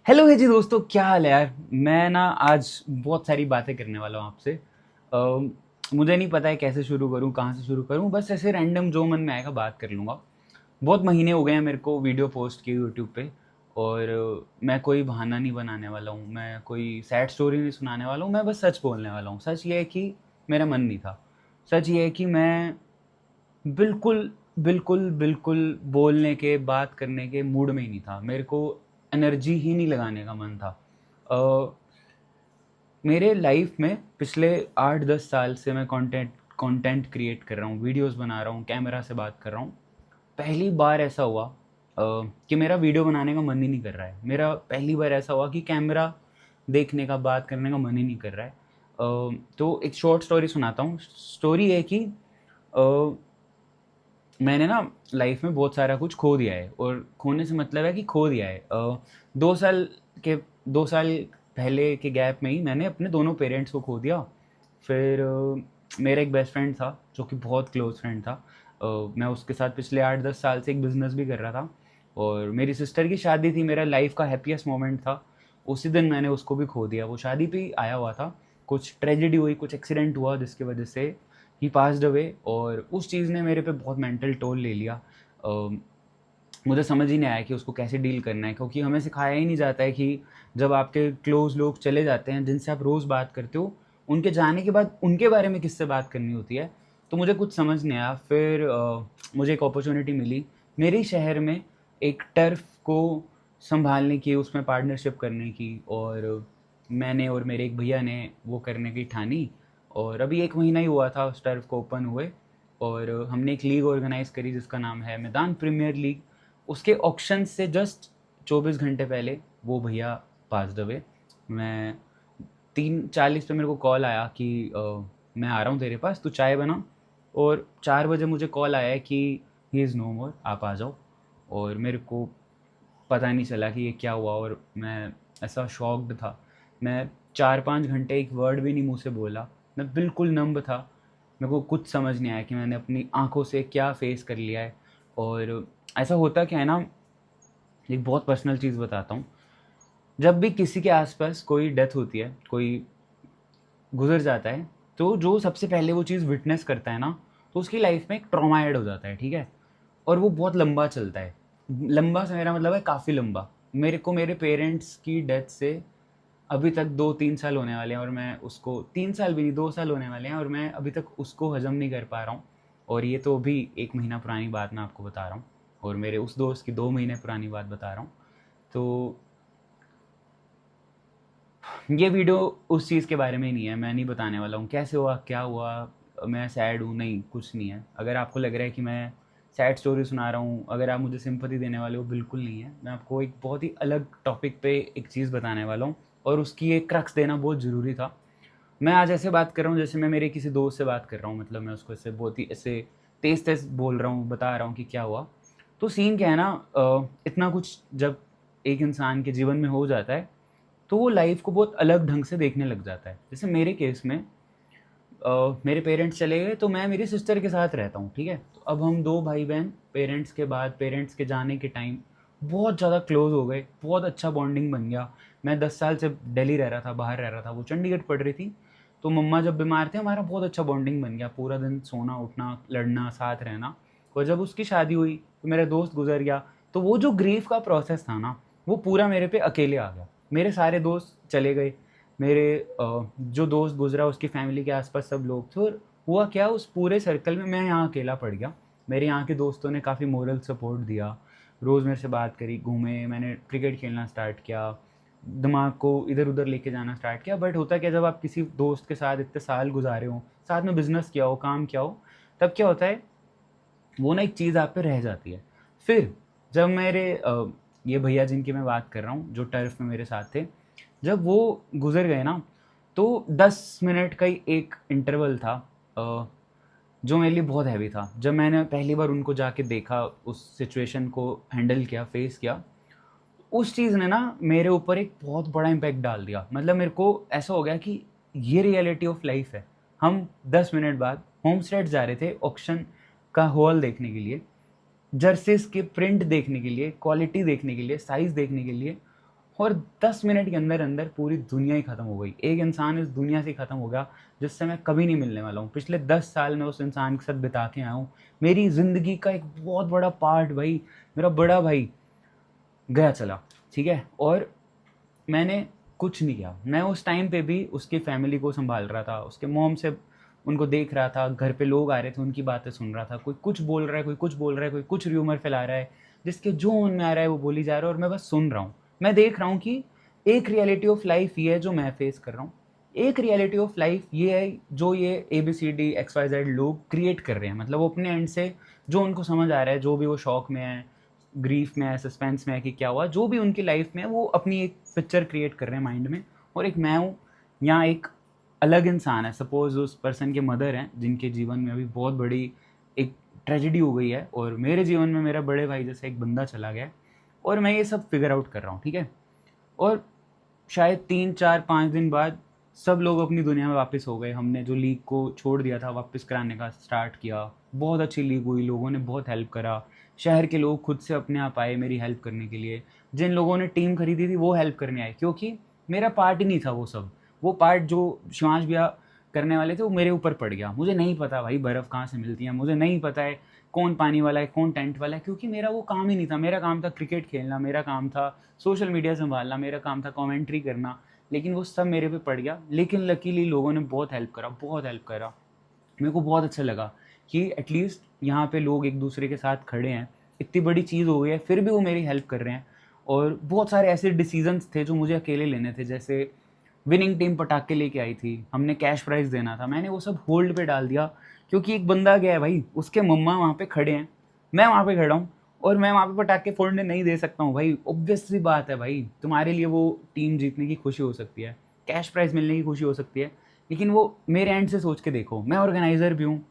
Hello है जी दोस्तों, क्या हाल है यार। मैं ना आज बहुत सारी बातें करने वाला हूँ आपसे। मुझे नहीं पता है कैसे शुरू करूँ, कहाँ से शुरू करूँ। बस ऐसे रैंडम जो मन में आएगा बात कर लूँगा। बहुत महीने हो गए हैं मेरे को वीडियो पोस्ट किए यूट्यूब पे। और मैं कोई बहाना नहीं बनाने वाला हूँ, मैं कोई सैड स्टोरी नहीं सुनाने वाला हूँ। मैं बस सच बोलने वाला हूँ। सच ये है कि मेरा मन नहीं था। सच ये है कि मैं बिल्कुल, बिल्कुल, बिल्कुल बोलने के, बात करने के मूड में ही नहीं था। मेरे को एनर्जी ही नहीं लगाने का मन था। अ, मेरे लाइफ में पिछले 8-10 साल से मैं कंटेंट कंटेंट क्रिएट कर रहा हूँ, वीडियोस बना रहा हूँ, कैमरा से बात कर रहा हूँ। पहली बार ऐसा हुआ कि मेरा वीडियो बनाने का मन ही नहीं कर रहा है। मेरा पहली बार ऐसा हुआ कि कैमरा देखने का, बात करने का मन ही नहीं कर रहा है। तो एक शॉर्ट स्टोरी सुनाता हूँ। स्टोरी है कि अ, मैंने ना लाइफ में बहुत सारा कुछ खो दिया है। और खोने से मतलब है कि खो दिया है। 2 साल के 2 साल पहले के गैप में ही मैंने अपने दोनों पेरेंट्स को खो दिया। फिर मेरा एक बेस्ट फ्रेंड था जो कि बहुत क्लोज फ्रेंड था। मैं उसके साथ पिछले 8-10 साल से एक बिज़नेस भी कर रहा था। और मेरी सिस्टर की शादी थी, मेरा लाइफ का हैप्पीएस्ट मोमेंट था। उसी दिन मैंने उसको भी खो दिया। वो शादी पे ही आया हुआ था, कुछ ट्रेजेडी हुई, कुछ एक्सीडेंट हुआ जिसकी वजह से ही पास्ड अवे। और उस चीज़ ने मेरे पे बहुत मेंटल टोल ले लिया। मुझे समझ ही नहीं आया कि उसको कैसे डील करना है, क्योंकि हमें सिखाया ही नहीं जाता है कि जब आपके क्लोज लोग चले जाते हैं जिनसे आप रोज़ बात करते हो, उनके जाने के बाद उनके बारे में किससे बात करनी होती है। तो मुझे कुछ समझ नहीं आया। फिर मुझे एक अपॉर्चुनिटी मिली मेरे ही शहर में एक टर्फ को संभालने की, उसमें पार्टनरशिप करने की। और मैंने और मेरे एक भैया ने वो करने की ठानी। और अभी 1 महीना ही हुआ था उस टर्फ को ओपन हुए। और हमने एक लीग ऑर्गेनाइज करी जिसका नाम है मैदान प्रीमियर लीग। उसके ऑक्शन से जस्ट 24 घंटे पहले वो भैया पास अवे। मैं 3:40 पे मेरे को कॉल आया कि मैं आ रहा हूँ तेरे पास, तू चाय बना। और 4 बजे मुझे कॉल आया है कि ही इज़ नो मोर, आप आ जाओ। और मेरे को पता नहीं चला कि ये क्या हुआ। और मैं ऐसा शॉक्ड था। मैं 4-5 घंटे एक वर्ड भी नहीं मुंह से बोला। मैं बिल्कुल नंब था। मेरे को कुछ समझ नहीं आया कि मैंने अपनी आंखों से क्या फेस कर लिया है। और ऐसा होता क्या है ना, एक बहुत पर्सनल चीज़ बताता हूँ। जब भी किसी के आसपास कोई डेथ होती है, कोई गुजर जाता है, तो जो सबसे पहले वो चीज़ विटनेस करता है ना, तो उसकी लाइफ में एक ट्रॉमा ऐड हो जाता है, ठीक है। और वो बहुत लंबा चलता है। लंबा से मेरा मतलब है काफ़ी लंबा। मेरे को मेरे पेरेंट्स की डेथ से अभी तक 2-3 साल होने वाले हैं। और मैं उसको, 3 साल भी नहीं, 2 साल होने वाले हैं और मैं अभी तक उसको हजम नहीं कर पा रहा हूँ। और ये तो अभी 1 महीना पुरानी बात मैं आपको बता रहा हूँ। और मेरे उस दोस्त की 2 महीने पुरानी बात बता रहा हूँ। तो ये वीडियो उस चीज़ के बारे में नहीं है। मैं नहीं बताने वाला हूँ कैसे हुआ, क्या हुआ, मैं सैड हूँ, नहीं, कुछ नहीं है। अगर आपको लग रहा है कि मैं सैड स्टोरी सुना रहा हूँ, अगर आप मुझे सिंपैथी देने वाले हो, बिल्कुल नहीं है। मैं आपको एक बहुत ही अलग टॉपिक पे एक चीज़ बताने वाला हूँ। और उसकी एक क्रक्स देना बहुत ज़रूरी था। मैं आज ऐसे बात कर रहा हूँ जैसे मैं मेरे किसी दोस्त से बात कर रहा हूँ। मतलब मैं उसको ऐसे बहुत ही ऐसे तेज़ तेज़ बोल रहा हूँ, बता रहा हूँ कि क्या हुआ। तो सीन क्या है ना, इतना कुछ जब एक इंसान के जीवन में हो जाता है, तो वो लाइफ को बहुत अलग ढंग से देखने लग जाता है। जैसे मेरे केस में मेरे पेरेंट्स चले गए तो मैं मेरी सिस्टर के साथ रहता हूँ, ठीक है। तो अब हम दो भाई बहन पेरेंट्स के बाद, पेरेंट्स के जाने के टाइम बहुत ज़्यादा क्लोज हो गए, बहुत अच्छा बॉन्डिंग बन गया। मैं 10 साल से दिल्ली रह रहा था, बाहर रह रहा था, वो चंडीगढ़ पढ़ रही थी। तो मम्मा जब बीमार थे, हमारा बहुत अच्छा बॉन्डिंग बन गया, पूरा दिन सोना उठना, लड़ना, साथ रहना। और जब उसकी शादी हुई तो मेरा दोस्त गुजर गया। तो वो जो ग्रीफ का प्रोसेस था ना, वो पूरा मेरे पे अकेले आ गया। मेरे सारे दोस्त चले गए। मेरे जो दोस्त गुजरा उसकी फैमिली के आसपास सब लोग थे। और हुआ क्या, उस पूरे सर्कल में मैं यहाँ अकेला पड़ गया। मेरे यहाँ के दोस्तों ने काफ़ी मोरल सपोर्ट दिया, रोज़ मेरे से बात करी, घूमे, मैंने क्रिकेट खेलना स्टार्ट किया, दिमाग को इधर उधर लेके जाना स्टार्ट किया। बट होता क्या, जब आप किसी दोस्त के साथ इतने साल गुजारे हो, साथ में बिजनेस किया हो, काम किया हो, तब क्या होता है, वो ना एक चीज़ आप पे रह जाती है। फिर जब मेरे ये भैया जिनकी मैं बात कर रहा हूँ जो टर्फ में मेरे साथ थे, जब वो गुजर गए ना, तो 10 मिनट का ही एक इंटरवल था अ, जो मेरे लिए बहुत हैवी था। जब मैंने पहली बार उनको जाके देखा, उस सिचुएशन को हैंडल किया, फेस किया, उस चीज़ ने ना मेरे ऊपर एक बहुत बड़ा इम्पैक्ट डाल दिया। मतलब मेरे को ऐसा हो गया कि ये रियलिटी ऑफ लाइफ है। हम 10 मिनट बाद होमस्टेड जा रहे थे ऑक्शन का हॉल देखने के लिए, जर्सीज के प्रिंट देखने के लिए, क्वालिटी देखने के लिए, साइज़ देखने के लिए। और 10 मिनट के अंदर अंदर पूरी दुनिया ही ख़त्म हो गई। एक इंसान इस दुनिया से ख़त्म हो गया जिससे मैं कभी नहीं मिलने वाला हूँ। पिछले 10 साल में उस इंसान के साथ बिता के आया हूँ। मेरी ज़िंदगी का एक बहुत बड़ा पार्ट भाई, मेरा बड़ा भाई गया चला, ठीक है? और मैंने कुछ नहीं किया। मैं उस टाइम पे भी उसकी फैमिली को सँभाल रहा था, उसके मॉम से उनको देख रहा था, घर पे लोग आ रहे थे, उनकी बातें सुन रहा था। कोई कुछ बोल रहा है, कोई कुछ बोल रहा है, कोई कुछ र्यूमर फैला रहा है, जिसके जो मन में आ रहा है वो बोली जा रहा है और मैं बस सुन रहा हूँ। मैं देख रहा हूँ कि एक रियलिटी ऑफ लाइफ़ ये है जो मैं फेस कर रहा हूँ। एक रियलिटी ऑफ लाइफ़ ये है जो ये ABCD XYZ लोग क्रिएट कर रहे हैं। मतलब वो अपने एंड से जो उनको समझ आ रहा है, जो भी वो शॉक में है, ग्रीफ में है, सस्पेंस में है कि क्या हुआ, जो भी उनकी लाइफ में है वो अपनी एक पिक्चर क्रिएट कर रहे हैं माइंड में। और एक मैं हूँ, यहाँ एक अलग इंसान है। सपोज़ उस पर्सन के मदर हैं जिनके जीवन में अभी बहुत बड़ी एक ट्रेजेडी हो गई है और मेरे जीवन में मेरा बड़े भाई जैसे एक बंदा चला गया है और मैं ये सब फिगर आउट कर रहा हूँ, ठीक है? और शायद 3 4 5 दिन बाद सब लोग अपनी दुनिया में वापस हो गए। हमने जो लीग को छोड़ दिया था वापस कराने का स्टार्ट किया। बहुत अच्छी लीग हुई, लोगों ने बहुत हेल्प करा। शहर के लोग खुद से अपने आप आए मेरी हेल्प करने के लिए। जिन लोगों ने टीम खरीदी थी वो हेल्प करने आए, क्योंकि मेरा पार्ट ही नहीं था वो सब। वो पार्ट जो शिवांश भैया करने वाले थे वो मेरे ऊपर पड़ गया। मुझे नहीं पता भाई बर्फ़ कहाँ से मिलती है, मुझे नहीं पता है कौन पानी वाला है, कौन टेंट वाला है, क्योंकि मेरा वो काम ही नहीं था। मेरा काम था क्रिकेट खेलना, मेरा काम था सोशल मीडिया संभालना, मेरा काम था कमेंट्री करना। लेकिन वो सब मेरे पे पड़ गया। लेकिन लकीली लोगों ने बहुत हेल्प करा, बहुत हेल्प करा। मेरे को बहुत अच्छा लगा कि एटलीस्ट यहाँ पे लोग एक दूसरे के साथ खड़े हैं। इतनी बड़ी चीज़ हो गई है फिर भी वो मेरी हेल्प कर रहे हैं। और बहुत सारे ऐसे डिसीजंस थे जो मुझे अकेले लेने थे। जैसे विनिंग टीम पटाखे लेके आई थी, हमने कैश प्राइज़ देना था, मैंने वो सब होल्ड पे डाल दिया क्योंकि एक बंदा गया है भाई, उसके मम्मा वहाँ पे खड़े हैं, मैं वहाँ पे खड़ा हूँ और मैं वहाँ पे पटाखे फोड़ने नहीं दे सकता हूँ भाई। ऑब्वियस सी बात है भाई, तुम्हारे लिए वो टीम जीतने की खुशी हो सकती है, कैश प्राइज़ मिलने की खुशी हो सकती है, लेकिन वो मेरे एंड से सोच के देखो। मैं ऑर्गेनाइज़र भी हूँ,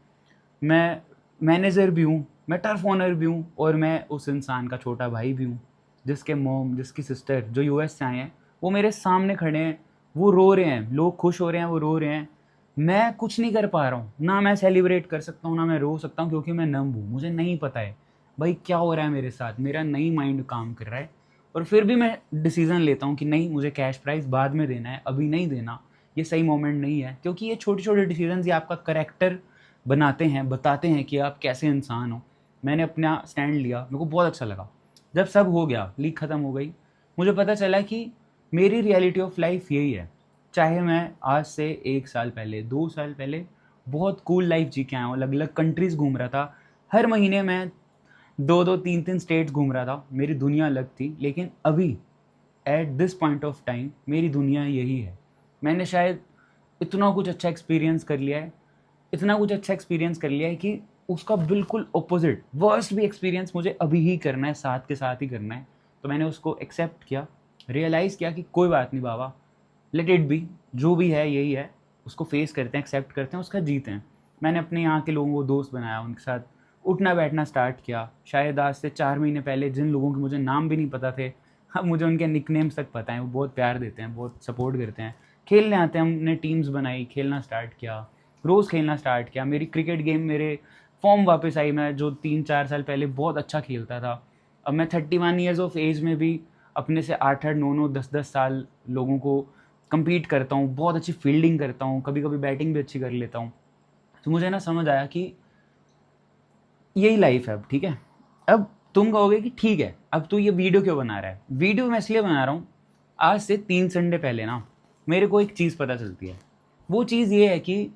मैं मैनेजर भी हूँ, मैं टर्फ ओनर भी हूँ और मैं उस इंसान का छोटा भाई भी हूँ जिसके मॉम, जिसकी सिस्टर जो US से आए हैं, वो मेरे सामने खड़े हैं, वो रो रहे हैं, लोग खुश हो रहे हैं, वो रो रहे हैं। मैं कुछ नहीं कर पा रहा हूँ, ना मैं सेलिब्रेट कर सकता हूँ, ना मैं रो सकता हूँ, क्योंकि मैं नम हूँ। मुझे नहीं पता है भाई क्या हो रहा है मेरे साथ, मेरा नहीं माइंड काम कर रहा है। और फिर भी मैं डिसीज़न लेता हूँ कि नहीं, मुझे कैश प्राइज़ बाद में देना है, अभी नहीं देना, ये सही मोमेंट नहीं है। क्योंकि ये छोटे-छोटे डिसीजंस ये आपका करैक्टर बनाते हैं, बताते हैं कि आप कैसे इंसान हो। मैंने अपना स्टैंड लिया, मेरे को बहुत अच्छा लगा। जब सब हो गया, लीग ख़त्म हो गई, मुझे पता चला कि मेरी रियलिटी ऑफ लाइफ़ यही है। चाहे मैं आज से 1 साल पहले, 2 साल पहले बहुत कूल लाइफ़ जी के आया हूँ, अलग-अलग कंट्रीज़ घूम रहा था। हर महीने मैं 2-2 3-3 स्टेट्स घूम रहा था, मेरी दुनिया अलग थी। लेकिन अभी at this point of time मेरी दुनिया यही है। मैंने शायद इतना कुछ अच्छा एक्सपीरियंस कर लिया है, इतना कुछ अच्छा एक्सपीरियंस कर लिया है कि उसका बिल्कुल ऑपोजिट वर्स्ट भी एक्सपीरियंस मुझे अभी ही करना है, साथ के साथ ही करना है। तो मैंने उसको एक्सेप्ट किया, रियलाइज़ किया कि कोई बात नहीं बाबा, लेट इट बी, जो भी है यही है, उसको फेस करते हैं, एक्सेप्ट करते हैं, उसका जीते हैं। मैंने अपने यहाँ के लोगों को दोस्त बनाया, उनके साथ उठना बैठना स्टार्ट किया। शायद आज से 4 महीने पहले जिन लोगों के मुझे नाम भी नहीं पता थे, अब मुझे उनके निकनेम्स तक पता हैं। वो बहुत प्यार देते हैं, बहुत सपोर्ट करते हैं, खेलने आते हैं। हमने टीम्स बनाई, खेलना स्टार्ट किया, रोज़ खेलना स्टार्ट किया। मेरी क्रिकेट गेम, मेरे फॉर्म वापस आई। मैं जो 3 4 साल पहले बहुत अच्छा खेलता था, अब मैं 31 ईयर्स ऑफ एज में भी अपने से 8 8 9 9 10 10 साल लोगों को कम्पीट करता हूँ, बहुत अच्छी फील्डिंग करता हूँ, कभी कभी बैटिंग भी अच्छी कर लेता हूँ। तो मुझे ना समझ आया कि यही लाइफ है अब, ठीक है? अब तुम कहोगे कि ठीक है, अब तू ये वीडियो क्यों बना रहा है? वीडियो मैं इसलिए बना रहा हूँ, आज से 3 संडे पहले ना मेरे को एक चीज़ पता चलती है। वो चीज़ ये है कि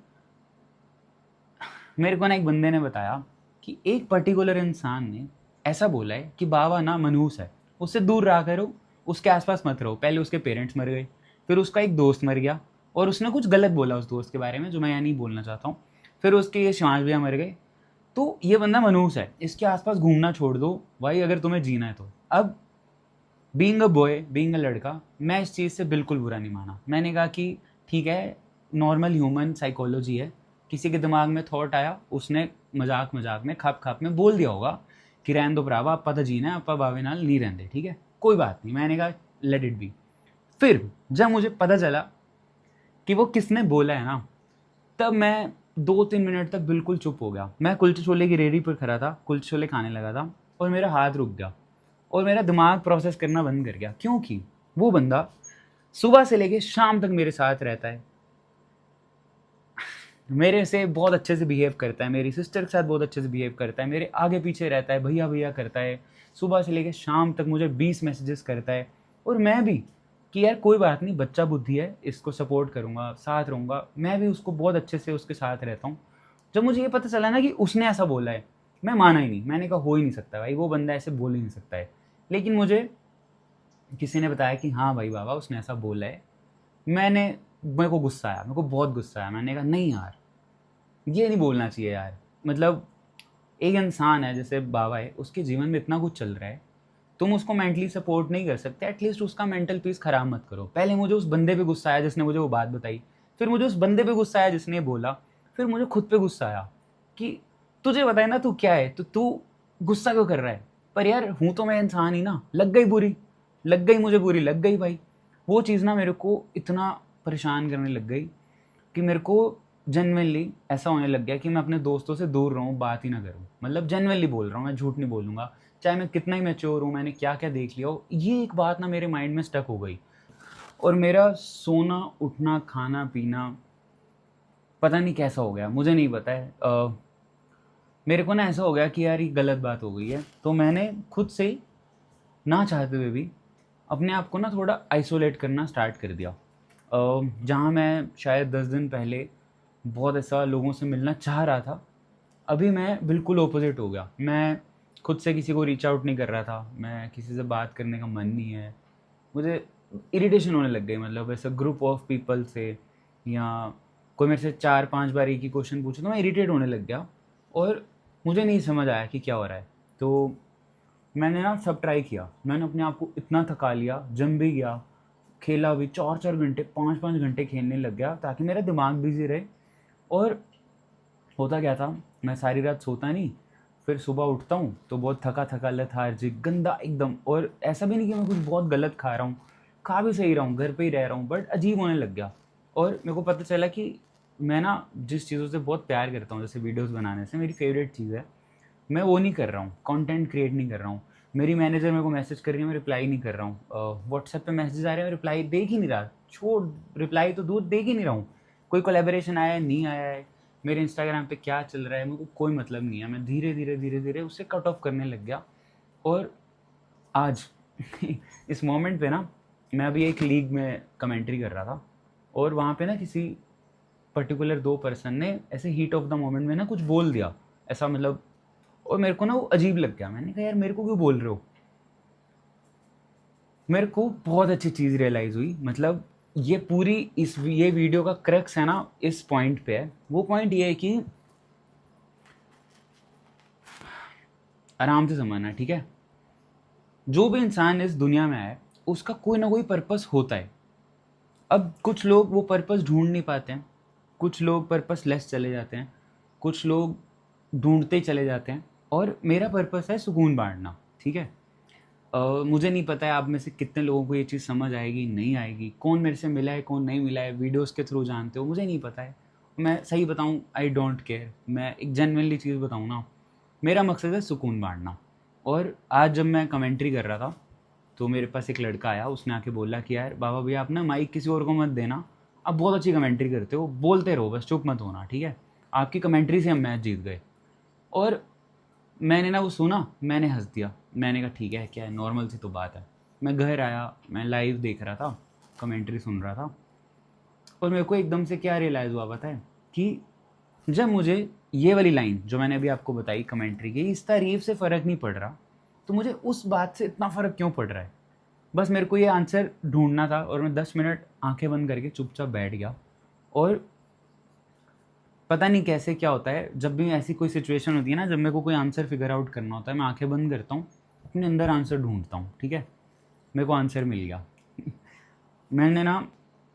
मेरे को ना एक बंदे ने बताया कि एक पर्टिकुलर इंसान ने ऐसा बोला है कि बाबा ना मनहूस है, उससे दूर रहा करो, उसके आसपास मत रहो। पहले उसके पेरेंट्स मर गए, फिर उसका एक दोस्त मर गया और उसने कुछ गलत बोला उस दोस्त के बारे में जो मैं यहाँ नहीं बोलना चाहता हूँ। फिर उसके ये शिवांश भैया मर गए। तो ये बंदा मनहूस है, इसके आसपास घूमना छोड़ दो भाई अगर तुम्हें जीना है तो। अब being a boy, being a लड़का, मैं इस चीज़ से बिल्कुल बुरा नहीं माना। मैंने कहा कि ठीक है, नॉर्मल ह्यूमन साइकोलॉजी है। किसी के दिमाग में थॉट आया, उसने मजाक मजाक में खाप खाप में बोल दिया होगा कि रहन दो भरावा, आपा तो जीना है, आपा बावे नाल नहीं रहते, ठीक है, कोई बात नहीं। मैंने कहा लेट इट बी। फिर जब मुझे पता चला कि वो किसने बोला है ना, तब मैं 2 3 मिनट तक बिल्कुल चुप हो गया। मैं कुलचे छोले की रेडी पर खड़ा था, कुलचे छोले खाने लगा था और मेरा हाथ रुक गया और मेरा दिमाग प्रोसेस करना बंद कर गया। क्योंकि वो बंदा सुबह से लेके शाम तक मेरे साथ रहता है, मेरे से बहुत अच्छे से बिहेव करता है, मेरी सिस्टर के साथ बहुत अच्छे से बिहेव करता है, मेरे आगे पीछे रहता है, भैया भैया करता है, सुबह से लेके शाम तक मुझे 20 मैसेजेस करता है। और मैं भी कि यार कोई बात नहीं, बच्चा बुद्धि है, इसको सपोर्ट करूँगा, साथ रहूँगा, मैं भी उसको बहुत अच्छे से उसके साथ रहता हूँ। जब मुझे ये पता चला ना कि उसने ऐसा बोला है, मैं माना ही नहीं, मैंने कहा हो ही नहीं सकता भाई, वो बंदा ऐसे बोल ही नहीं सकता है। लेकिन मुझे किसी ने बताया कि हाँ भाई बाबा उसने ऐसा बोला है। मेरे को गुस्सा आया, मेरे को बहुत गुस्सा आया। मैंने कहा नहीं यार, ये नहीं बोलना चाहिए यार। मतलब एक इंसान है जैसे बाबा है, उसके जीवन में इतना कुछ चल रहा है, तुम उसको मेंटली सपोर्ट नहीं कर सकते, एटलीस्ट उसका मेंटल पीस खराब मत करो। पहले मुझे उस बंदे पे गुस्सा आया जिसने मुझे वो बात बताई, फिर मुझे उस बंदे पे गुस्सा आया जिसने बोला, फिर मुझे खुद पे गुस्सा आया कि तुझे बताए ना तू क्या है, तो तू गुस्सा क्यों कर रहा है। पर यार हूँ तो मैं इंसान ही ना। लग गई बुरी, लग गई, मुझे बुरी लग गई भाई। वो चीज़ ना मेरे को इतना परेशान करने लग गई कि मेरे को जेनुइनली ऐसा होने लग गया कि मैं अपने दोस्तों से दूर रहूँ, बात ही ना करूँ। मतलब जेनुइनली बोल रहा हूँ, मैं झूठ नहीं बोलूँगा, चाहे मैं कितना ही मैच्योर हूँ, मैंने क्या क्या देख लिया हो, ये एक बात ना मेरे माइंड में स्टक हो गई। और मेरा सोना उठना खाना पीना पता नहीं कैसा हो गया, मुझे नहीं पता है। मेरे को ना ऐसा हो गया कि यार ये गलत बात हो गई है, तो मैंने खुद से ही ना चाहते हुए भी अपने आप को ना थोड़ा आइसोलेट करना स्टार्ट कर दिया। जहाँ मैं शायद 10 दिन पहले बहुत ऐसा लोगों से मिलना चाह रहा था, अभी मैं बिल्कुल ऑपोजिट हो गया। मैं खुद से किसी को रीच आउट नहीं कर रहा था, मैं किसी से बात करने का मन नहीं है, मुझे इरिटेशन होने लग गई। मतलब ऐसा ग्रुप ऑफ पीपल से, या कोई मेरे से 4-5 बार एक ही क्वेश्चन पूछे तो मैं इरिटेट होने लग गया, और मुझे नहीं समझ आया कि क्या हो रहा है। तो मैंने ना सब ट्राई किया, मैंने अपने आप को इतना थका लिया, जिम भी गया, खेला भी 4-4 घंटे 5-5 घंटे खेलने लग गया ताकि मेरा दिमाग बिजी रहे। और होता क्या था, मैं सारी रात सोता नहीं, फिर सुबह उठता हूँ तो बहुत थका थका, लेथार्जिक, गंदा एकदम। और ऐसा भी नहीं कि मैं कुछ बहुत गलत खा रहा हूँ, खा भी सही रहा हूँ, घर पे ही रह रहा हूँ, बट अजीब होने लग गया। और मेरे को पता चला कि मैं ना जिस चीज़ों से बहुत प्यार करता हूँ, जैसे वीडियोस बनाने से मेरी फेवरेट चीज़ है, मैं वो नहीं कर रहा हूँ, कंटेंट क्रिएट नहीं कर रहा हूँ। मेरी मैनेजर मेरे को मैसेज कर रही है, मैं रिप्लाई नहीं कर रहा हूँ। व्हाट्सएप पे मैसेज आ रहे हैं, मैं रिप्लाई देख ही नहीं रहा, छोड़, रिप्लाई तो दूर, देख ही नहीं रहा हूँ। कोई कोलैबोरेशन आया है नहीं आया है, मेरे इंस्टाग्राम पे क्या चल रहा है, मेरे को कोई मतलब नहीं है। मैं धीरे धीरे धीरे धीरे उससे कट ऑफ करने लग गया। और आज इस मोमेंट पे ना, मैं अभी एक लीग में कमेंट्री कर रहा था, और वहाँ पे ना किसी पर्टिकुलर 2 पर्सन ने ऐसे हीट ऑफ द मोमेंट में ना कुछ बोल दिया ऐसा, मतलब, और मेरे को ना वो अजीब लग गया। मैंने कहा यार मेरे को क्यों बोल रहे हो। मेरे को बहुत अच्छी चीज़ रियलाइज़ हुई, मतलब ये वीडियो का क्रक्स है ना इस पॉइंट पे है। वो पॉइंट ये है कि आराम से समझना, ठीक है। जो भी इंसान इस दुनिया में आए उसका कोई ना कोई पर्पस होता है। अब कुछ लोग वो पर्पस ढूंढ नहीं पाते हैं, कुछ लोग पर्पस लेस चले जाते हैं, कुछ लोग ढूंढते चले जाते हैं, और मेरा पर्पस है सुकून बांटना, ठीक है। मुझे नहीं पता है आप में से कितने लोगों को ये चीज़ समझ आएगी नहीं आएगी, कौन मेरे से मिला है कौन नहीं मिला है, वीडियोस के थ्रू जानते हो, मुझे नहीं पता है। मैं सही बताऊँ, आई डोंट केयर। मैं एक जेन्युइनली चीज़ बताऊँ ना, मेरा मकसद है सुकून बांटना। और आज जब मैं कमेंट्री कर रहा था तो मेरे पास एक लड़का आया, उसने आके बोला कि यार बाबा भैया आप ना माइक किसी और को मत देना, आप बहुत अच्छी कमेंट्री करते हो, बोलते रहो बस, चुप मत होना, ठीक है। आपकी कमेंट्री से हम मैच जीत गए। और मैंने ना वो सुना, मैंने हंस दिया, मैंने कहा ठीक है, क्या है, नॉर्मल सी तो बात है। मैं घर आया, मैं लाइव देख रहा था, कमेंट्री सुन रहा था, और मेरे को एकदम से क्या रियलाइज़ हुआ पता है, कि जब मुझे ये वाली लाइन जो मैंने अभी आपको बताई कमेंट्री की, इस तारीफ से फ़र्क नहीं पड़ रहा, तो मुझे उस बात से इतना फ़र्क क्यों पड़ रहा है। बस मेरे को ये आंसर ढूंढना था, और मैं 10 मिनट आंखें बंद करके चुपचाप बैठ गया। और पता नहीं कैसे क्या होता है, जब भी ऐसी कोई सिचुएशन होती है ना, जब मेरे को कोई आंसर फिगर आउट करना होता है, मैं आंखें बंद करता हूँ, अपने अंदर आंसर ढूंढता हूँ, ठीक है। मेरे को आंसर मिल गया। मैंने ना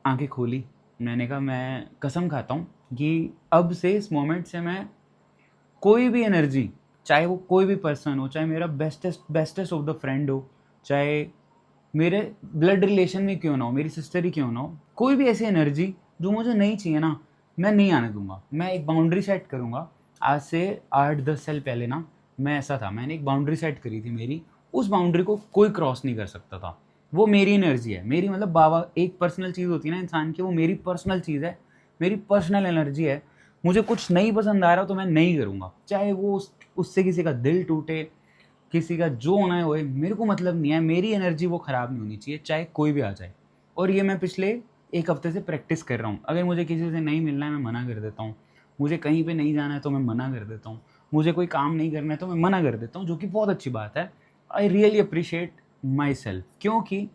आंखें खोली, मैंने कहा मैं कसम खाता हूँ कि अब से इस मोमेंट से मैं कोई भी एनर्जी, चाहे वो कोई भी पर्सन हो, चाहे मेरा bestest bestest of the friend हो, चाहे मेरे ब्लड रिलेशन में क्यों ना हो, मेरी सिस्टर ही क्यों ना हो, कोई भी ऐसी एनर्जी जो मुझे नहीं चाहिए ना, मैं नहीं आने दूंगा। मैं एक बाउंड्री सेट करूंगा। आज से 8-10 साल पहले ना मैं ऐसा था, मैंने एक बाउंड्री सेट करी थी मेरी, उस बाउंड्री को कोई क्रॉस नहीं कर सकता था। वो मेरी एनर्जी है, मेरी मतलब बाबा एक पर्सनल चीज़ होती है ना इंसान की, वो मेरी पर्सनल चीज़ है, मेरी पर्सनल एनर्जी है। मुझे कुछ नहीं पसंद आ रहा तो मैं नहीं करूँगा, चाहे वो उससे किसी का दिल टूटे, किसी का जो होना है होए, मेरे को मतलब नहीं है। मेरी एनर्जी वो ख़राब नहीं होनी चाहिए, चाहे कोई भी आ जाए। और ये मैं पिछले 1 हफ़्ते से प्रैक्टिस कर रहा हूँ। अगर मुझे किसी से नहीं मिलना है, मैं मना कर देता हूँ। मुझे कहीं पे नहीं जाना है तो मैं मना कर देता हूँ। मुझे कोई काम नहीं करना है तो मैं मना कर देता हूँ, जो कि बहुत अच्छी बात है। I really appreciate my self, क्योंकि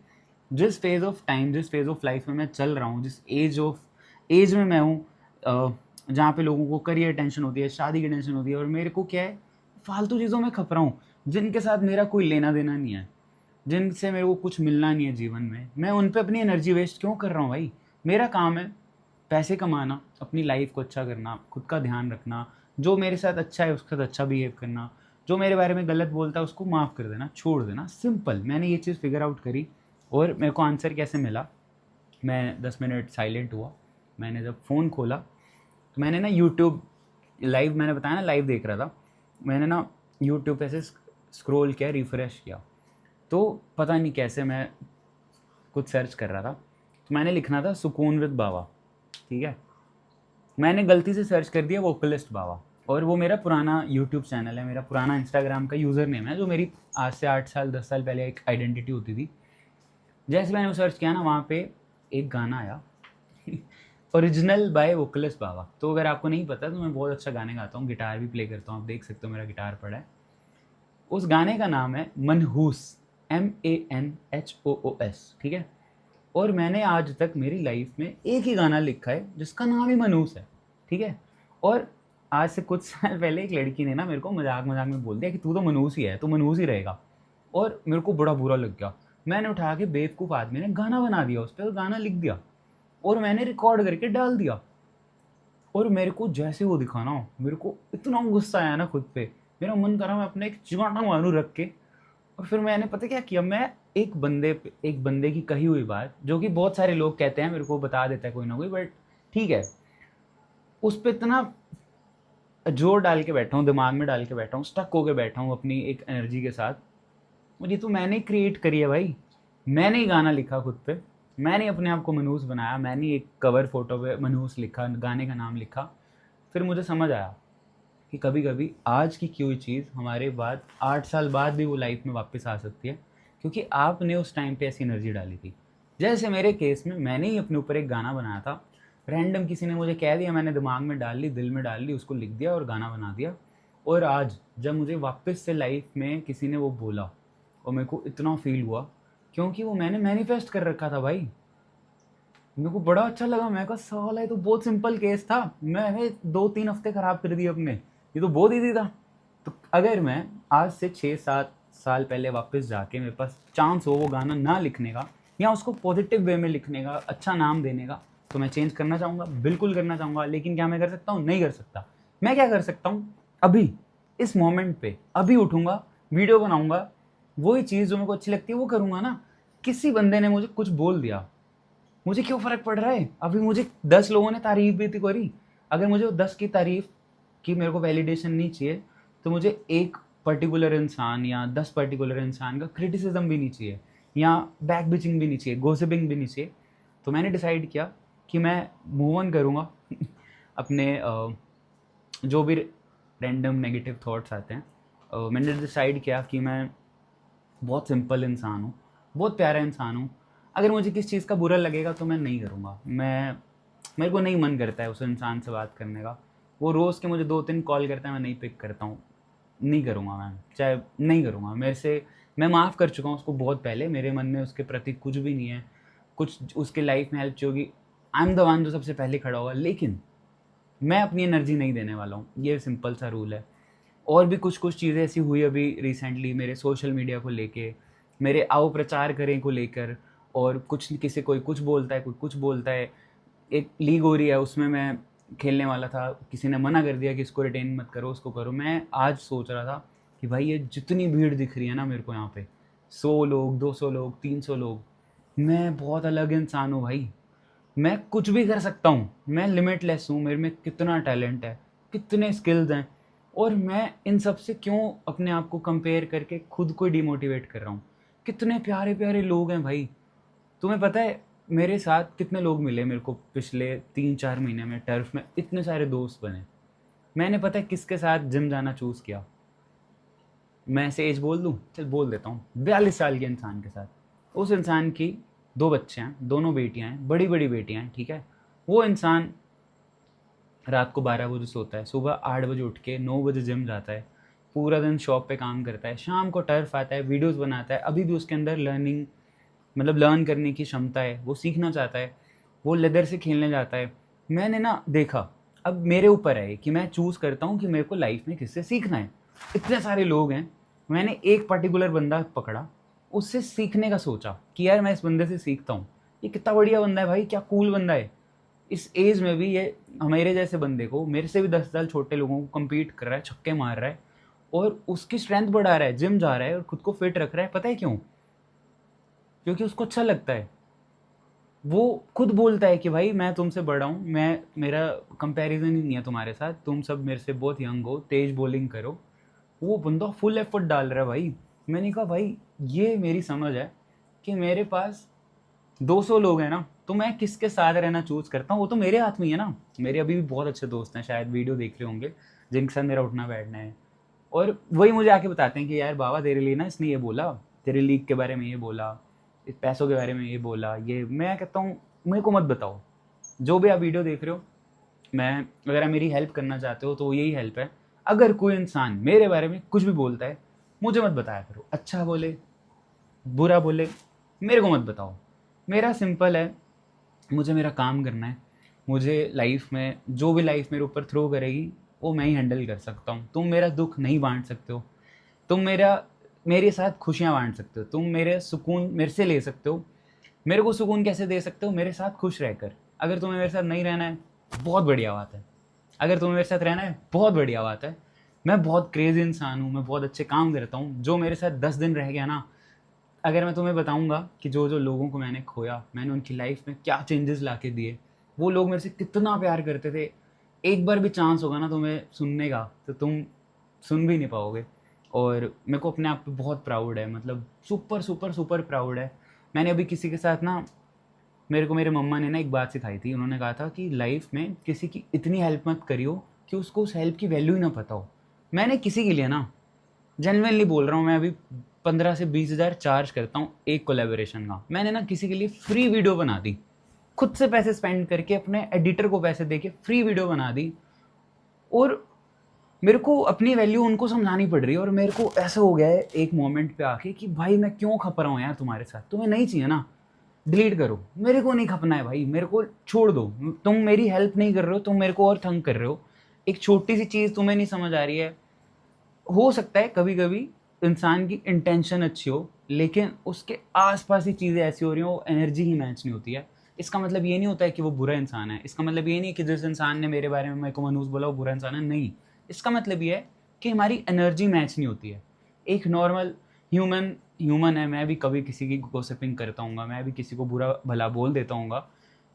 जिस फेज़ ऑफ टाइम, जिस फेज़ ऑफ लाइफ में मैं चल रहा हूँ, जिस एज में मैं हूँ, जहाँ पे लोगों को करियर टेंशन होती है, शादी की टेंशन होती है, और मेरे को क्या है, फालतू चीज़ों में खप रहा हूँ, जिनके साथ मेरा कोई लेना देना नहीं है, जिनसे मेरे को कुछ मिलना नहीं है जीवन में। मैं उन पे अपनी एनर्जी वेस्ट क्यों कर रहा हूँ भाई? मेरा काम है पैसे कमाना, अपनी लाइफ को अच्छा करना, खुद का ध्यान रखना, जो मेरे साथ अच्छा है उसके साथ अच्छा बिहेव करना, जो मेरे बारे में गलत बोलता है उसको माफ़ कर देना, छोड़ देना। सिंपल, मैंने ये चीज़ फिगर आउट करी। और मेरे को आंसर कैसे मिला? मैं 10 मिनट साइलेंट हुआ, मैंने जब फ़ोन खोला तो मैंने ना यूट्यूब लाइव, मैंने बताया ना लाइव देख रहा था, मैंने ना यूट्यूब पे ऐसे स्क्रॉल किया, रिफ़्रेश किया, तो पता नहीं कैसे मैं कुछ सर्च कर रहा था, तो मैंने लिखना था सुकून विद बाबा, ठीक है? मैंने गलती से सर्च कर दिया वोकलिस्ट बाबा, और वो मेरा पुराना यूट्यूब चैनल है, मेरा पुराना इंस्टाग्राम का यूज़र नेम है, जो मेरी आज से 8 साल 10 साल पहले एक आइडेंटिटी होती थी। जैसे मैंने वो सर्च किया ना, वहाँ पे एक गाना आया ओरिजिनल बाय वोकलिस्ट बाबा। तो अगर आपको नहीं पता तो मैं बहुत अच्छा गाने गाता हूँ, गिटार भी प्ले करता हूँ, आप देख सकते हो मेरा गिटार पड़ा है। उस गाने का नाम है मनहूस, MANHOOS, ठीक है? और मैंने आज तक मेरी लाइफ में एक ही गाना लिखा है जिसका नाम ही मनहूस है, ठीक है? और आज से कुछ साल पहले एक लड़की ने ना मेरे को मजाक मजाक में बोल दिया कि तू तो मनहूस ही है, तू मनहूस ही रहेगा। और मेरे को बड़ा बुरा लग गया। मैंने उठा के बेवकूफ़ आदमी ने गाना बना दिया उस पर, और गाना लिख दिया, और मैंने रिकॉर्ड करके डाल दिया। और मेरे को जैसे वो दिखा ना, मेरे को इतना गुस्सा आया ना खुद पे, मेरा मन करा मैं अपने एक चिमाटा मारूं रख के। और फिर मैंने पता क्या किया, मैं एक बंदे की कही हुई बात, जो कि बहुत सारे लोग कहते हैं, मेरे को बता देता है कोई ना कोई, बट ठीक है, उस पर इतना जोर डाल के बैठा हूँ, दिमाग में डाल के बैठा हूँ, स्टक होके बैठा हूँ अपनी एक एनर्जी के साथ। और ये तो मैंने ही क्रिएट करी है भाई, मैंने ही गाना लिखा खुद पे, मैंने ही अपने आप को मनहूस बनाया, मैंने ही एक कवर फोटो पे मनहूस लिखा, गाने का नाम लिखा। फिर मुझे समझ आया कि कभी कभी आज की कोई चीज़ हमारे बाद 8 साल बाद भी वो लाइफ में वापस आ सकती है, क्योंकि आपने उस टाइम पे ऐसी एनर्जी डाली थी। जैसे मेरे केस में मैंने ही अपने ऊपर एक गाना बनाया था, रैंडम किसी ने मुझे कह दिया, मैंने दिमाग में डाल ली, दिल में डाल ली, उसको लिख दिया और गाना बना दिया। और आज जब मुझे वापस से लाइफ में किसी ने वो बोला, और मेरे को इतना फील हुआ, क्योंकि वो मैंने मैनिफेस्ट कर रखा था भाई। मेरे को बड़ा अच्छा लगा, मैं कहा साला ये तो बहुत सिंपल केस था, मैंने 2-3 हफ्ते खराब कर दिए अपने, ये तो बहुत ईजी था। तो अगर मैं आज से 6-7 साल पहले वापस जाके मेरे पास चांस हो वो गाना ना लिखने का, या उसको पॉजिटिव वे में लिखने का, अच्छा नाम देने का, तो मैं चेंज करना चाहूँगा, बिल्कुल करना चाहूँगा। लेकिन क्या मैं कर सकता हूँ? नहीं कर सकता। मैं क्या कर सकता हूँ? अभी इस मोमेंट पे अभी उठूँगा, वीडियो बनाऊँगा, वही चीज़ जो मेरे को अच्छी लगती है वो करूँगा ना। किसी बंदे ने मुझे कुछ बोल दिया, मुझे क्यों फ़र्क पड़ रहा है? अभी मुझे 10 लोगों ने तारीफ़ भी तो करी। अगर मुझे 10 की तारीफ़ की मेरे को वैलिडेशन नहीं चाहिए, तो मुझे एक पर्टिकुलर इंसान या 10 पर्टिकुलर इंसान का क्रिटिसिज्म भी नहीं चाहिए, या बैक बिचिंग भी नहीं चाहिए, गॉसिपिंग भी नहीं चाहिए। तो मैंने डिसाइड किया कि मैं मूव ऑन करूँगा अपने जो भी रैंडम नेगेटिव थॉट्स आते हैं। मैंने डिसाइड किया कि मैं बहुत सिंपल इंसान हूँ, बहुत प्यारा इंसान हूँ। अगर मुझे किसी चीज़ का बुरा लगेगा तो मैं नहीं करूँगा। मेरे को नहीं मन करता है उस इंसान से बात करने का। वो रोज़ के मुझे 2-3 कॉल करता है, मैं नहीं पिक करता हूँ। नहीं करूँगा मैं, चाहे नहीं करूँगा। मेरे से मैं माफ़ कर चुका हूँ उसको बहुत पहले, मेरे मन में उसके प्रति कुछ भी नहीं है। कुछ उसके लाइफ में हेल्प चाहिए होगी, आई एम द वन जो सबसे पहले खड़ा होगा, लेकिन मैं अपनी एनर्जी नहीं देने वाला हूँ। ये सिंपल सा रूल है। और भी कुछ चीज़ें ऐसी हुई अभी रिसेंटली मेरे सोशल मीडिया को लेके, मेरे आओ प्रचार करें को लेकर, और कुछ किसी कोई कुछ बोलता है, कोई कुछ बोलता है। एक लीग हो रही है, उसमें मैं खेलने वाला था, किसी ने मना कर दिया कि इसको रिटेन मत करो, उसको करो। मैं आज सोच रहा था कि भाई ये जितनी भीड़ दिख रही है ना मेरे को यहाँ पे, 100 लोग, 200 लोग, 300 लोग, मैं बहुत अलग इंसान हूँ भाई। मैं कुछ भी कर सकता हूँ, मैं लिमिटलेस हूँ, मेरे में कितना टैलेंट है, कितने स्किल्स हैं। और मैं इन सब से क्यों अपने आप को कंपेयर करके खुद को डिमोटिवेट कर रहा हूँ? कितने प्यारे प्यारे लोग हैं भाई। तुम्हें पता है मेरे साथ कितने लोग मिले मेरे को पिछले 3-4 महीने में टर्फ में, इतने सारे दोस्त बने। मैंने पता है किसके साथ जिम जाना चूज़ किया? मैं ऐसे एज बोल दूँ? चल बोल देता हूँ, 42 साल के इंसान के साथ। उस इंसान की 2 बच्चे हैं, दोनों बेटियाँ हैं, बड़ी-बड़ी बेटियाँ हैं, ठीक है? वो इंसान रात को 12 बजे सोता है, सुबह 8 बजे उठ के 9 बजे जिम जाता है, पूरा दिन शॉप पे काम करता है, शाम को टर्फ आता है, वीडियोज़ बनाता है, अभी भी उसके अंदर लर्निंग मतलब लर्न करने की क्षमता है, वो सीखना चाहता है, वो लेदर से खेलने जाता है। मैंने ना देखा, अब मेरे ऊपर है कि मैं चूज़ करता हूँ कि मेरे को लाइफ में किससे सीखना है। इतने सारे लोग हैं, मैंने एक पर्टिकुलर बंदा पकड़ा, उससे सीखने का सोचा कि यार मैं इस बंदे से सीखता हूँ। ये कितना बढ़िया बंदा है भाई, क्या कूल बंदा है। इस एज में भी ये मेरे जैसे बंदे को, मेरे से भी 10 साल छोटे लोगों को कम्पीट कर रहा है, छक्के मार रहा है और उसकी स्ट्रेंथ बढ़ा रहा है, जिम जा रहा है और खुद को फिट रख रहा है। पता है क्यों? क्योंकि उसको अच्छा लगता है। वो खुद बोलता है कि भाई मैं तुमसे बड़ा हूँ, मैं मेरा कंपैरिजन ही नहीं है तुम्हारे साथ, तुम सब मेरे से बहुत यंग हो, तेज बॉलिंग करो। वो बंदा फुल एफर्ट डाल रहा है भाई। मैंने कहा भाई ये मेरी समझ है कि मेरे पास 200 लोग हैं ना, तो मैं किसके साथ रहना चूज करता हूँ, वो तो मेरे हाथ में ही है ना। मेरे अभी भी बहुत अच्छे दोस्त हैं, शायद वीडियो देख रहे होंगे, जिनके साथ मेरा उठना बैठना है। और वही मुझे आके बताते हैं कि यार बाबा तेरे लिए ना इसने ये बोला, तेरे लीग के बारे में ये बोला, इस पैसों के बारे में ये बोला। ये मैं कहता हूँ मेरे को मत बताओ, जो भी आप वीडियो देख रहे हो, मैं अगर आप मेरी हेल्प करना चाहते हो तो यही हेल्प है। अगर कोई इंसान मेरे बारे में कुछ भी बोलता है, मुझे मत बताया करो, अच्छा बोले बुरा बोले मेरे को मत बताओ। मेरा सिंपल है, मुझे मेरा काम करना है। मुझे लाइफ में जो भी लाइफ मेरे ऊपर थ्रो करेगी वो मैं ही हैंडल कर सकता हूँ। तुम मेरा दुख नहीं बांट सकते हो, तुम मेरे साथ खुशियाँ बांट सकते हो, तुम मेरे सुकून मेरे से ले सकते हो। मेरे को सुकून कैसे दे सकते हो? मेरे साथ खुश रहकर। अगर तुम्हें मेरे साथ नहीं रहना है, बहुत बढ़िया बात है। अगर तुम्हें मेरे साथ रहना है, बहुत बढ़िया बात है। मैं बहुत क्रेजी इंसान हूँ, मैं बहुत अच्छे काम करता हूँ। जो मेरे साथ 10 दिन रह गया ना, अगर मैं तुम्हें बताऊंगा कि जो जो लोगों को मैंने खोया, मैंने उनकी लाइफ में क्या चेंजेस ला के दिए, वो लोग मेरे से कितना प्यार करते थे। एक बार भी चांस होगा ना तुम्हें सुनने का, तो तुम सुन भी नहीं पाओगे। और मेरे को अपने आप पे बहुत प्राउड है, मतलब सुपर सुपर सुपर प्राउड है। मैंने अभी किसी के साथ ना, मेरे को मेरे मम्मा ने ना एक बात सिखाई थी। उन्होंने कहा था कि लाइफ में किसी की इतनी हेल्प मत करियो कि उसको उस हेल्प की वैल्यू ही ना पता हो। मैंने किसी के लिए ना, जेन्युइनली बोल रहा हूँ, मैं अभी 15 से 20 हज़ार चार्ज करता हूँ एक कोलेबोरेशन का। मैंने ना किसी के लिए फ्री वीडियो बना दी, खुद से पैसे स्पेंड करके, अपने एडिटर को पैसे दे के फ्री वीडियो बना दी। और मेरे को अपनी वैल्यू उनको समझानी पड़ रही है। और मेरे को ऐसा हो गया है एक मोमेंट पे आके कि भाई मैं क्यों खप रहा हूँ यार तुम्हारे साथ, तुम्हें नहीं चाहिए ना, डिलीट करो। मेरे को नहीं खपना है भाई, मेरे को छोड़ दो। तुम मेरी हेल्प नहीं कर रहे हो, तुम मेरे को और तंग कर रहे हो। एक छोटी सी चीज़ तुम्हें नहीं समझ आ रही है। हो सकता है कभी कभी इंसान की इंटेंशन अच्छी हो, लेकिन उसके आसपास ही चीज़ें ऐसी हो रही हो, एनर्जी ही मैच नहीं होती है। इसका मतलब ये नहीं होता है कि वो बुरा इंसान है। इसका मतलब ये नहीं है कि जिस इंसान ने मेरे बारे में मेरे को मनूस बोला वो बुरा इंसान है, नहीं। इसका मतलब ये है कि हमारी एनर्जी मैच नहीं होती है। एक नॉर्मल ह्यूमन ह्यूमन है, मैं भी कभी किसी की गॉसिपिंग करता हूँ, मैं भी किसी को बुरा भला बोल देता हूँ।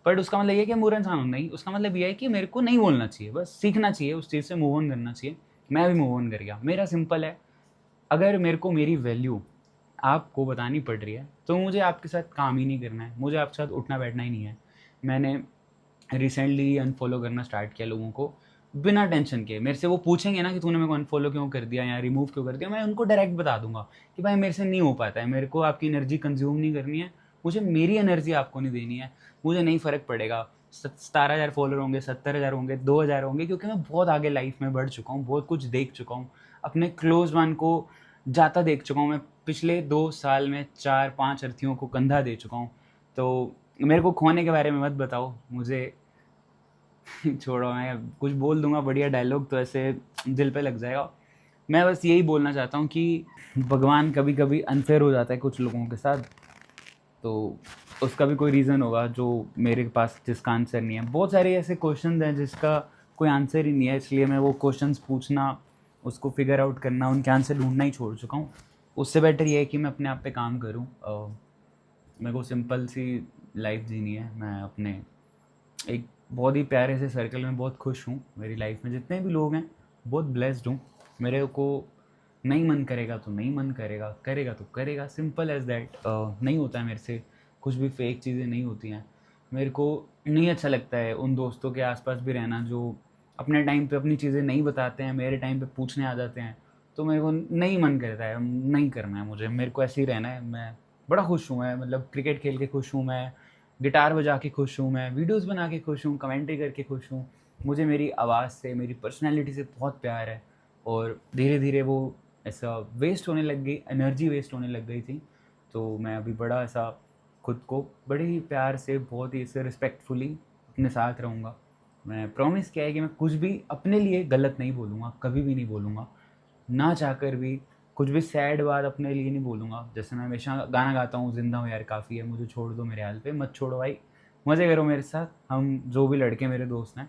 बट उसका मतलब ये है कि मैं बुरा इंसान हूँ? नहीं, उसका मतलब ये है कि मेरे को नहीं बोलना चाहिए, बस सीखना चाहिए, उस चीज़ से मूव ऑन करना चाहिए। मैं भी मूव ऑन कर गया। मेरा सिंपल है, अगर मेरे को मेरी वैल्यू आपको बतानी पड़ रही है तो मुझे आपके साथ काम ही नहीं करना है, मुझे आपके साथ उठना बैठना ही नहीं है। मैंने रिसेंटली अनफॉलो करना स्टार्ट किया लोगों को, बिना टेंशन के। मेरे से वो पूछेंगे ना कि तूने मेरे को अनफॉलो क्यों कर दिया या रिमूव क्यों कर दिया, मैं उनको डायरेक्ट बता दूंगा कि भाई मेरे से नहीं हो पाता है, मेरे को आपकी एनर्जी कंज्यूम नहीं करनी है, मुझे मेरी एनर्जी आपको नहीं देनी है। मुझे नहीं फ़र्क पड़ेगा 17,000 फॉलोअर होंगे, 70,000 होंगे, 2,000 होंगे, क्योंकि मैं बहुत आगे लाइफ में बढ़ चुका हूँ, बहुत कुछ देख चुका हूँ। अपने क्लोज वन को जाता देख चुका हूँ मैं। पिछले 2 साल में 4-5 अर्थीयों को कंधा दे चुका हूँ। तो मेरे को खोने के बारे में मत बताओ मुझे। छोड़ो, मैं कुछ बोल दूंगा बढ़िया डायलॉग तो ऐसे दिल पे लग जाएगा। मैं बस यही बोलना चाहता हूँ कि भगवान कभी कभी अनफेयर हो जाता है कुछ लोगों के साथ, तो उसका भी कोई रीज़न होगा जो मेरे पास जिसका आंसर नहीं है। बहुत सारे ऐसे क्वेश्चन हैं जिसका कोई आंसर ही नहीं है, इसलिए मैं वो क्वेश्चंस पूछना, उसको फिगर आउट करना, उनके आंसर ढूंढना ही छोड़ चुका हूँ। उससे बेटर ये है कि मैं अपने आप पे काम करूँ। मेरे को सिंपल सी लाइफ जीनी है। मैं अपने एक बहुत ही प्यारे से सर्कल में बहुत खुश हूँ। मेरी लाइफ में जितने भी लोग हैं बहुत ब्लेस्ड हूँ। मेरे को नहीं मन करेगा तो नहीं मन करेगा, करेगा तो करेगा, सिंपल एज़ दैट। नहीं होता है मेरे से कुछ भी, फेक चीज़ें नहीं होती हैं। मेरे को नहीं अच्छा लगता है उन दोस्तों के आस-पास भी रहना जो अपने टाइम पे अपनी चीज़ें नहीं बताते हैं, मेरे टाइम पे पूछने आ जाते हैं। तो मेरे को नहीं मन करता है, नहीं करना है मुझे, मेरे को ऐसे ही रहना है। मैं बड़ा खुश हूँ, मैं मतलब क्रिकेट खेल के खुश हूँ, मैं गिटार बजा के खुश हूँ, मैं वीडियोज़ बना के खुश हूँ, कमेंट्री करके खुश हूँ। मुझे मेरी आवाज़ से, मेरी पर्सनैलिटी से बहुत प्यार है और धीरे-धीरे वो ऐसा वेस्ट होने लग गई, एनर्जी वेस्ट होने लग गई थी। तो मैं अभी बड़ा ऐसा खुद को बड़े ही प्यार से, बहुत ही ऐसे रिस्पेक्टफुली अपने साथ रहूँगा। मैं प्रॉमिस किया है कि मैं कुछ भी अपने लिए गलत नहीं बोलूँगा, कभी भी नहीं बोलूँगा। ना चाहकर भी कुछ भी सैड बात अपने लिए नहीं बोलूँगा। जैसे मैं हमेशा गाना गाता हूँ, ज़िंदा हूँ यार काफ़ी है, मुझे छोड़ दो मेरे हाल पे, मत छोड़ो भाई, मज़े करो मेरे साथ। हम जो भी लड़के मेरे दोस्त हैं,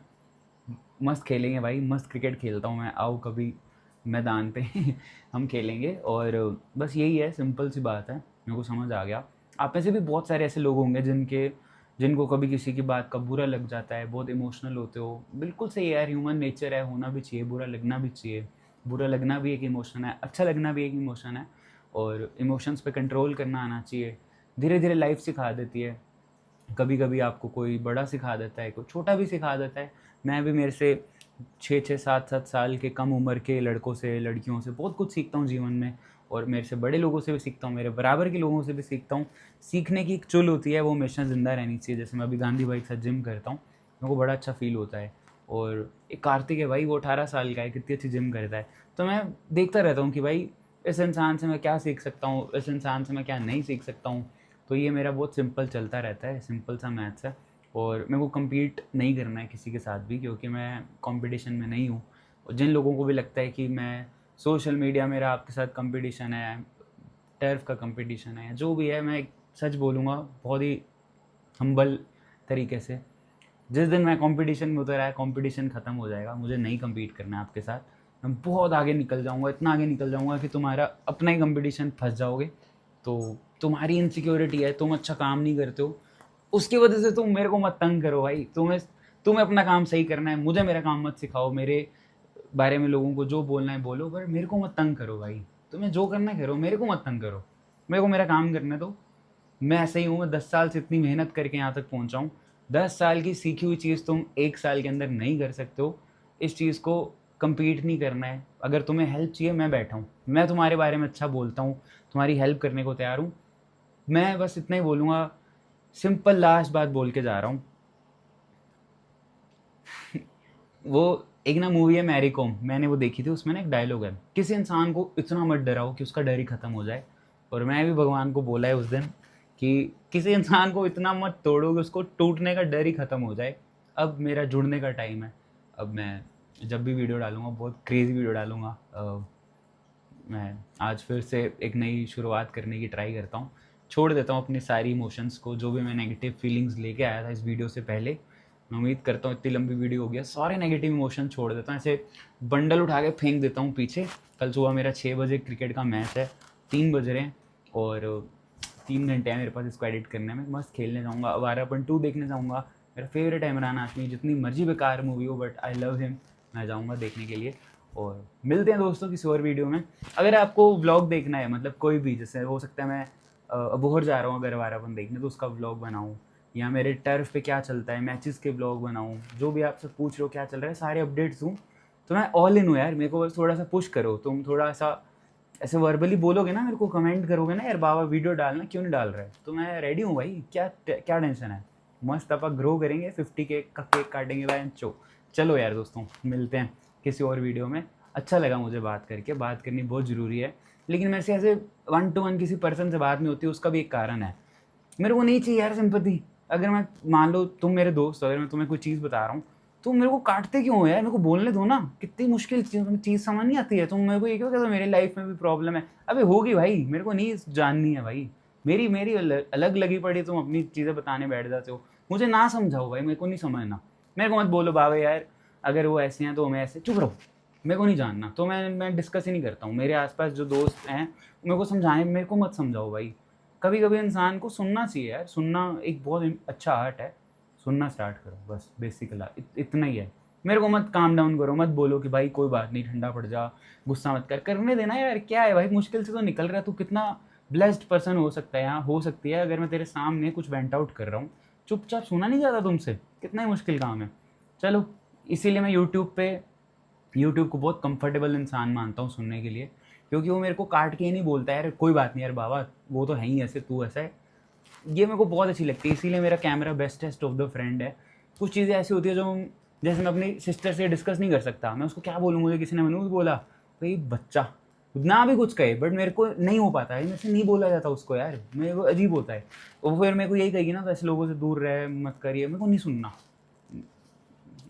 मस्त खेलेंगे भाई, मस्त क्रिकेट खेलता हूँ मैं, आओ कभी मैदान पे हम खेलेंगे। और बस यही है, सिंपल सी बात है, मेरे को समझ आ गया। आप में से भी बहुत सारे ऐसे लोग होंगे जिनको कभी किसी की बात का बुरा लग जाता है, बहुत इमोशनल होते हो। बिल्कुल सही है यार, ह्यूमन नेचर है, होना भी चाहिए, बुरा लगना भी चाहिए। बुरा लगना भी एक इमोशन है, अच्छा लगना भी एक इमोशन है और इमोशंस पे कंट्रोल करना आना चाहिए। धीरे-धीरे लाइफ सिखा देती है। कभी कभी आपको कोई बड़ा सिखा देता है, कोई छोटा भी सिखा देता है। मैं भी मेरे से 6-6 7-7 साल के कम उम्र के लड़कों से, लड़कियों से बहुत कुछ सीखता हूँ जीवन में और मेरे से बड़े लोगों से भी सीखता हूँ, मेरे बराबर के लोगों से भी सीखता हूँ। सीखने की एक चुल होती है, वो हमेशा ज़िंदा रहनी चाहिए। जैसे मैं अभी गांधी भाई के साथ जिम करता हूँ, मेरे को बड़ा अच्छा फ़ील होता है। और एक कार्तिक है भाई, वो 18 साल का है, कितनी अच्छी जिम करता है। तो मैं देखता रहता हूँ कि भाई इस इंसान से मैं क्या सीख सकता हूँ, इस इंसान से मैं क्या नहीं सीख सकता हूँ। तो ये मेरा बहुत सिंपल चलता रहता है, सिंपल सा मैथ्स है। और मेरे को कम्पीट नहीं करना है किसी के साथ भी, क्योंकि मैं कंपटीशन में नहीं हूँ। और जिन लोगों को भी लगता है कि मैं सोशल मीडिया मेरा आपके साथ कंपटीशन है, टर्फ का कंपटीशन है, जो भी है, मैं सच बोलूँगा बहुत ही हम्बल तरीके से, जिस दिन मैं कंपटीशन में उतर आया, कंपटीशन ख़त्म हो जाएगा, मुझे नहीं कम्पीट करना है आपके साथ। मैं बहुत आगे निकल जाऊँगा, इतना आगे निकल जाऊँगा कि तुम्हारा अपना ही कंपटीशन फँस जाओगे। तो तुम्हारी इनसिक्योरिटी है, तुम अच्छा काम नहीं करते हो, उसकी वजह से तुम मेरे को मत तंग करो भाई। तुम्हें अपना काम सही करना है, मुझे मेरा काम मत सिखाओ। मेरे बारे में लोगों को जो बोलना है बोलो, पर मेरे को मत तंग करो भाई। तुम्हें जो करना है करो, मेरे को मत तंग करो। मेरे को मेरा काम करने दो। मैं ऐसे ही हूँ, मैं 10 साल से इतनी मेहनत करके यहाँ तक पहुँचा हूँ। 10 साल की सीखी हुई चीज़ तुम 1 साल के अंदर नहीं कर सकते हो। इस चीज़ को कम्पीट नहीं करना है। अगर तुम्हें हेल्प चाहिए, मैं बैठा हूँ। मैं तुम्हारे बारे में अच्छा बोलता हूँ, तुम्हारी हेल्प करने को तैयार हूँ। मैं बस इतना ही बोलूँगा, सिंपल लास्ट बात बोल के जा रहा हूँ। वो एक ना मूवी है मैरी कॉम, मैंने वो देखी थी, उसमें ना एक डायलॉग है, किसी इंसान को इतना मत डराओ कि उसका डर ही खत्म हो जाए। और मैं भी भगवान को बोला है उस दिन कि किसी इंसान को इतना मत तोड़ो कि उसको टूटने का डर ही खत्म हो जाए। अब मेरा जुड़ने का टाइम है। अब मैं जब भी वीडियो डालूंगा, बहुत क्रेजी वीडियो डालूंगा। मैं आज फिर से एक नई शुरुआत करने की ट्राई करता हूँ। छोड़ देता हूँ अपनी सारी इमोशंस को, जो भी मैं नेगेटिव फीलिंग्स लेके आया था इस वीडियो से पहले। मैं उम्मीद करता हूँ, इतनी लंबी वीडियो हो गया, सारे नेगेटिव इमोशन छोड़ देता हूँ, ऐसे बंडल उठा के फेंक देता हूँ पीछे। कल सुबह मेरा 6 बजे क्रिकेट का मैच है, 3 बज रहे हैं और 3 घंटे हैं मेरे पास इसको एडिट करने में। मस्त खेलने जाऊँगा, आवारापन 2 देखने जाऊँगा। मेरा फेवरेट है इमरान हाशमी, जितनी मर्जी बेकार मूवी हो बट आई लव हिम। मैं जाऊँगा देखने के लिए। और मिलते हैं दोस्तों किसी और वीडियो में। अगर आपको व्लॉग देखना है, मतलब कोई भी, जैसे हो सकता है मैं अबोहर जा रहा हूँ अगर आवारापन देखने, तो उसका व्लॉग बनाऊँ, या मेरे टर्फ पे क्या चलता है, मैचेस के व्लॉग बनाऊँ, जो भी आप सब पूछ रहे हो क्या चल रहा है, सारे अपडेट्स दूँ, तो मैं ऑल इन हूँ यार। मेरे को बस थोड़ा सा पुश करो, तुम थोड़ा सा ऐसे वर्बली बोलोगे ना, मेरे को कमेंट करोगे ना, यार बाबा वीडियो डालना, क्यों नहीं डाल रहा है, तो मैं रेडी हूँ भाई। क्या क्या टेंशन है। मस्त आप ग्रो करेंगे, 50 केक का केक काटेंगे भाई। चलो यार दोस्तों, मिलते हैं किसी और वीडियो में। अच्छा लगा मुझे बात करके, बात करनी बहुत ज़रूरी है। लेकिन मेरे से ऐसे 1 to 1 किसी पर्सन से बात नहीं होती, उसका भी एक कारण है। मेरे को नहीं चाहिए यार सिंपैथी। अगर मैं, मान लो तुम मेरे दोस्त हो, अगर मैं तुम्हें कोई चीज़ बता रहा हूँ, तुम मेरे को काटते क्यों हो यार, मेरे को बोलने दो ना। कितनी मुश्किल चीज़ समझ नहीं आती है, तुम मेरे को ये क्यों कहते हो मेरी लाइफ में भी प्रॉब्लम है। अबे होगी भाई, मेरे को नहीं जाननी है भाई। मेरी मेरी अलग लगी पड़ी, तुम अपनी चीज़ें बताने बैठ जाते हो। मुझे ना समझाओ भाई, मेरे को नहीं समझना। मेरे को मत बोलो बाबा यार अगर वो ऐसे हैं तो मैं ऐसे, चुप रहो। मेरे को नहीं जानना, तो मैं डिस्कस ही नहीं करता हूँ। मेरे आसपास जो दोस्त हैं मेरे को समझाने, मेरे को मत समझाओ भाई। कभी कभी इंसान को सुनना चाहिए यार, सुनना एक बहुत अच्छा आर्ट है। सुनना स्टार्ट करो, बस बेसिकली इतना ही है। मेरे को मत काम डाउन करो, मत बोलो कि भाई कोई बात नहीं, ठंडा पड़ जा, गुस्सा मत कर, करने देना यार, क्या है भाई, मुश्किल से तो निकल रहा है, तू कितना ब्लेस्ड पर्सन हो सकता है, यहाँ हो सकती है अगर मैं तेरे सामने कुछ वेंट आउट कर रहा हूँ, चुपचाप सुना नहीं जाता तुमसे, कितना ही मुश्किल काम है। चलो, इसीलिए मैं यूट्यूब को बहुत कंफर्टेबल इंसान मानता हूँ सुनने के लिए, क्योंकि वो मेरे को काट के ही नहीं बोलता यार कोई बात नहीं यार बाबा, वो तो है ही ऐसे, तू ऐसा है। ये मेरे को बहुत अच्छी लगती है, इसीलिए मेरा camera bestest of the friend है। कुछ चीज़ें ऐसी होती है जो जैसे मैं अपनी सिस्टर से डिस्कस नहीं कर सकता, मैं उसको क्या बोलूँ, मुझे किसी ने मनू बोला भाई बच्चा ना भी कुछ कहे, बट मेरे को नहीं हो पाता है, मेरे से नहीं बोला जाता उसको यार, मेरे को अजीब होता है। वो फिर मेरे को यही कहेगी ना, तो ऐसे लोगों से दूर रहे, मत करिए, मेरे को नहीं सुनना,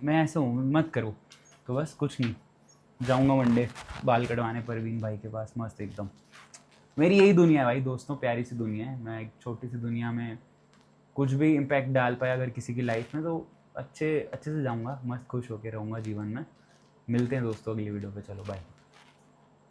मैं ऐसा हूँ, मत करो। तो बस कुछ नहीं, जाऊँगा मंडे बाल कटवाने परवीन भाई के पास, मस्त एकदम। मेरी यही दुनिया है भाई दोस्तों, प्यारी सी दुनिया है, मैं एक छोटी सी दुनिया में कुछ भी इम्पैक्ट डाल पाया अगर किसी की लाइफ में, तो अच्छे अच्छे से जाऊँगा, मस्त खुश होकर रहूँगा जीवन में। मिलते हैं दोस्तों अगली वीडियो पे, चलो बाय।